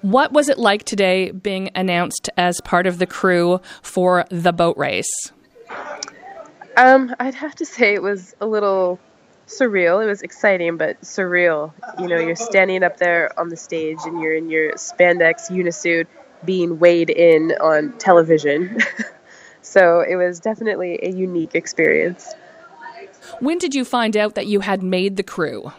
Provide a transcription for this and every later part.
What was it like today being announced as part of the crew for the boat race? I'd have to say it was a little surreal. It was exciting, but surreal. You know, you're standing up there on the stage and you're in your spandex unisuit being weighed in on television. So it was definitely a unique experience. When did you find out that you had made the crew?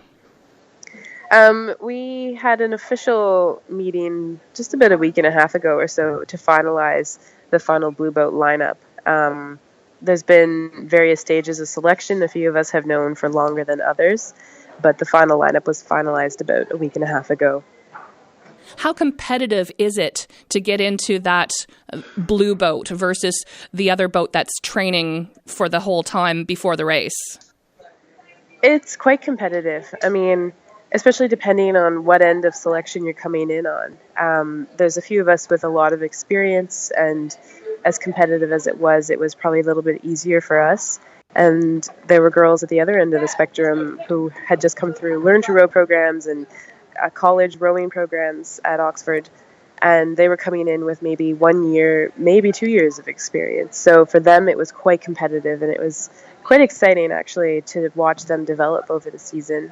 We had an official meeting just about a week and a half ago or so to finalize the final Blue Boat lineup. There's been various stages of selection. A few of us have known for longer than others, but the final lineup was finalized about a week and a half ago. How competitive is it to get into that blue boat versus the other boat that's training for the whole time before the race? It's quite competitive. I mean, especially depending on what end of selection you're coming in on. There's a few of us with a lot of experience, and as competitive as it was probably a little bit easier for us. And there were girls at the other end of the spectrum who had just come through Learn to Row programs and college rowing programs at Oxford, and they were coming in with maybe 1 year, maybe 2 years of experience. So for them, it was quite competitive, and it was quite exciting, actually, to watch them develop over the season.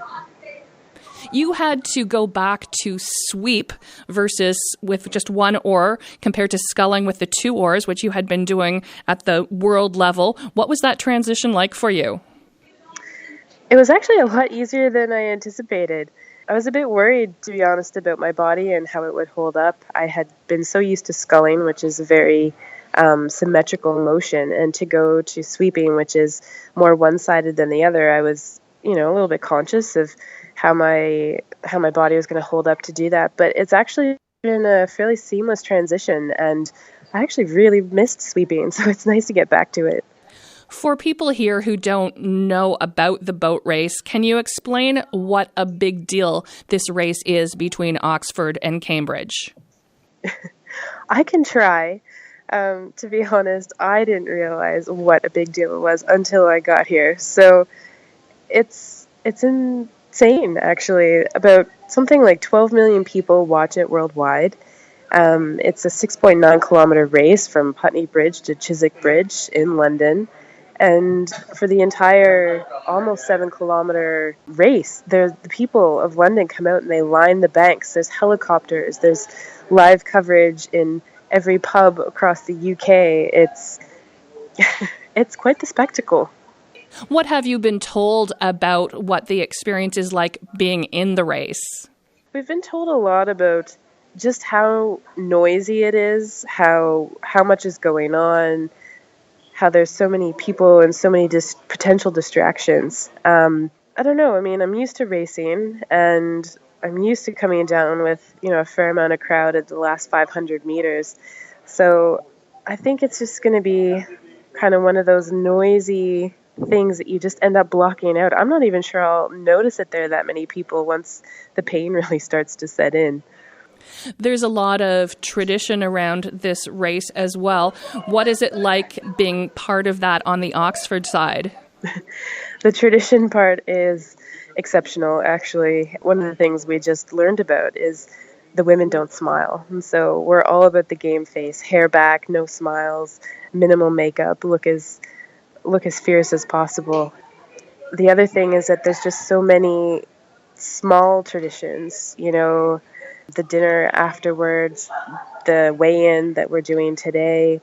You had to go back to sweep versus with just one oar compared to sculling with the 2 oars, which you had been doing at the world level. What was that transition like for you? It was actually a lot easier than I anticipated. I was a bit worried, to be honest, about my body and how it would hold up. I had been so used to sculling, which is a very symmetrical motion, and to go to sweeping, which is more one-sided than the other, I was, a little bit conscious of how my body was going to hold up to do that. But it's actually been a fairly seamless transition, and I actually really missed sweeping, so it's nice to get back to it. For people here who don't know about the boat race, can you explain what a big deal this race is between Oxford and Cambridge? I can try. To be honest, I didn't realize what a big deal it was until I got here. So it's insane, actually. About something like 12 million people watch it worldwide. It's a 6.9 kilometer race from Putney Bridge to Chiswick Bridge in London. And for the entire almost 7 kilometer race, the people of London come out and they line the banks. There's helicopters, there's live coverage in every pub across the UK. It's quite the spectacle. What have you been told about what the experience is like being in the race? We've been told a lot about just how noisy it is, how much is going on, how there's so many people and so many potential distractions. I don't know. I mean, I'm used to racing, and I'm used to coming down with, a fair amount of crowd at the last 500 meters. So I think it's just going to be kind of one of those noisy things that you just end up blocking out. I'm not even sure I'll notice that there are that many people once the pain really starts to set in. There's a lot of tradition around this race as well. What is it like being part of that on the Oxford side? The tradition part is exceptional, actually. One of the things we just learned about is the women don't smile. And so we're all about the game face, hair back, no smiles, minimal makeup, look as fierce as possible. The other thing is that there's just so many small traditions, the dinner afterwards, the weigh-in that we're doing today,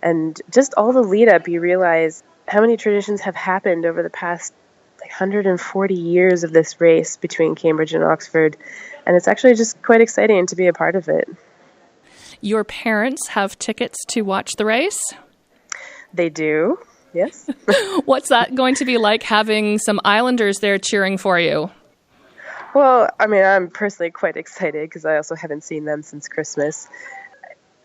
and just all the lead up. You realize how many traditions have happened over the past 140 years of this race between Cambridge and Oxford, and it's actually just quite exciting to be a part of it. Your parents have tickets to watch the race? They do, yes. What's that going to be like, having some Islanders there cheering for you? Well, I mean, I'm personally quite excited because I also haven't seen them since Christmas.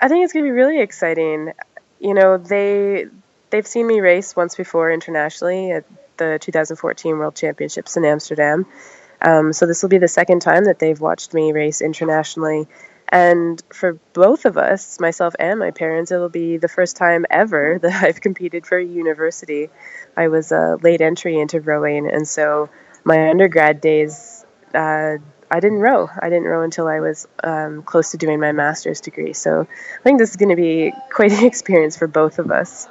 I think it's going to be really exciting. They've seen me race once before internationally at the 2014 World Championships in Amsterdam. So this will be the second time that they've watched me race internationally. And for both of us, myself and my parents, it'll be the first time ever that I've competed for a university. I was a late entry into rowing, and so my undergrad days, I didn't row. I didn't row until I was close to doing my master's degree. So I think this is going to be quite an experience for both of us.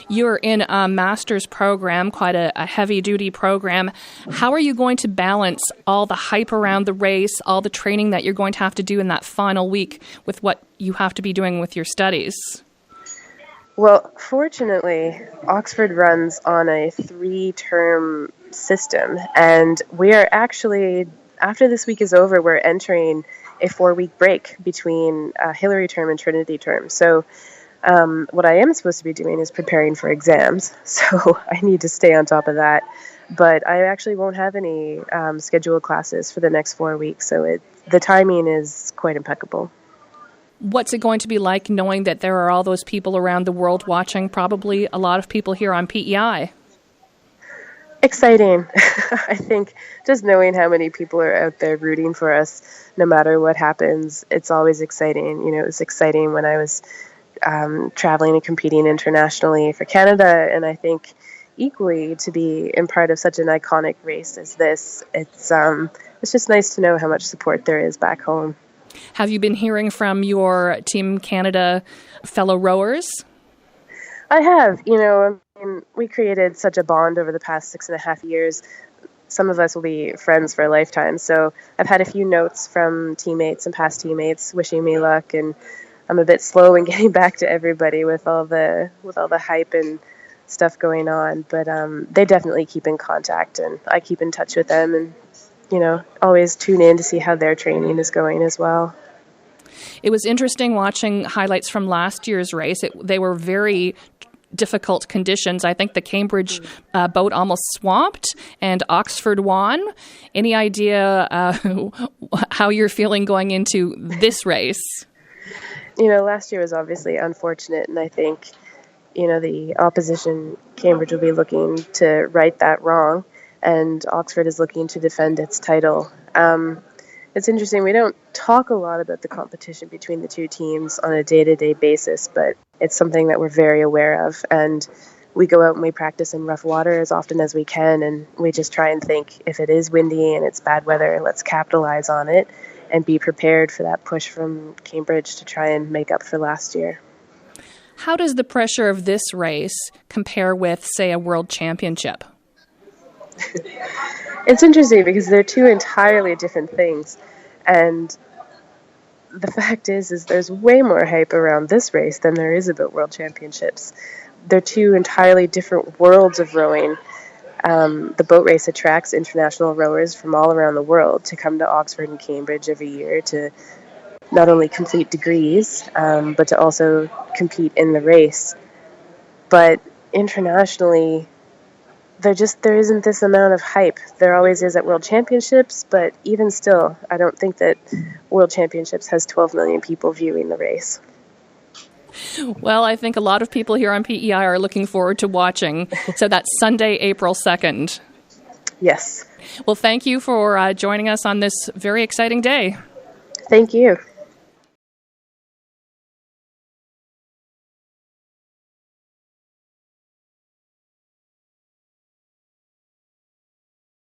You're in a master's program, quite a heavy-duty program. How are you going to balance all the hype around the race, all the training that you're going to have to do in that final week with what you have to be doing with your studies? Well, fortunately, Oxford runs on a 3-term system, and we are actually, after this week is over, we're entering a 4-week break between Hillary term and Trinity term. So what I am supposed to be doing is preparing for exams, so I need to stay on top of that. But I actually won't have any scheduled classes for the next 4 weeks, so the timing is quite impeccable. What's it going to be like knowing that there are all those people around the world watching, probably a lot of people here on PEI? Exciting. I think just knowing how many people are out there rooting for us, no matter what happens, it's always exciting. You know, it was exciting when I was traveling and competing internationally for Canada, and I think equally to be in part of such an iconic race as this, it's just nice to know how much support there is back home. Have you been hearing from your Team Canada fellow rowers? I have. You know, I mean, we created such a bond over the past 6.5 years. Some of us will be friends for a lifetime. So I've had a few notes from teammates and past teammates wishing me luck, and I'm a bit slow in getting back to everybody with all the hype and stuff going on. But they definitely keep in contact, and I keep in touch with them, and you know, always tune in to see how their training is going as well. It was interesting watching highlights from last year's race. They were very difficult conditions. I think the Cambridge boat almost swamped, and Oxford won. Any idea how you're feeling going into this race? You know, last year was obviously unfortunate, and I think, you know, the opposition, Cambridge, will be looking to right that wrong, and Oxford is looking to defend its title. It's interesting, we don't talk a lot about the competition between the two teams on a day-to-day basis, but it's something that we're very aware of, and we go out and we practice in rough water as often as we can, and we just try and think, if it is windy and it's bad weather, let's capitalize on it and be prepared for that push from Cambridge to try and make up for last year. How does the pressure of this race compare with, say, a world championship? It's interesting because they're two entirely different things. And the fact is there's way more hype around this race than there is about world championships. They're two entirely different worlds of rowing. The boat race attracts international rowers from all around the world to come to Oxford and Cambridge every year to not only complete degrees, but to also compete in the race. But internationally, there isn't this amount of hype. There always is at World Championships, but even still, I don't think that World Championships has 12 million people viewing the race. Well, I think a lot of people here on PEI are looking forward to watching. So that's Sunday, April 2nd. Yes. Well, thank you for joining us on this very exciting day. Thank you.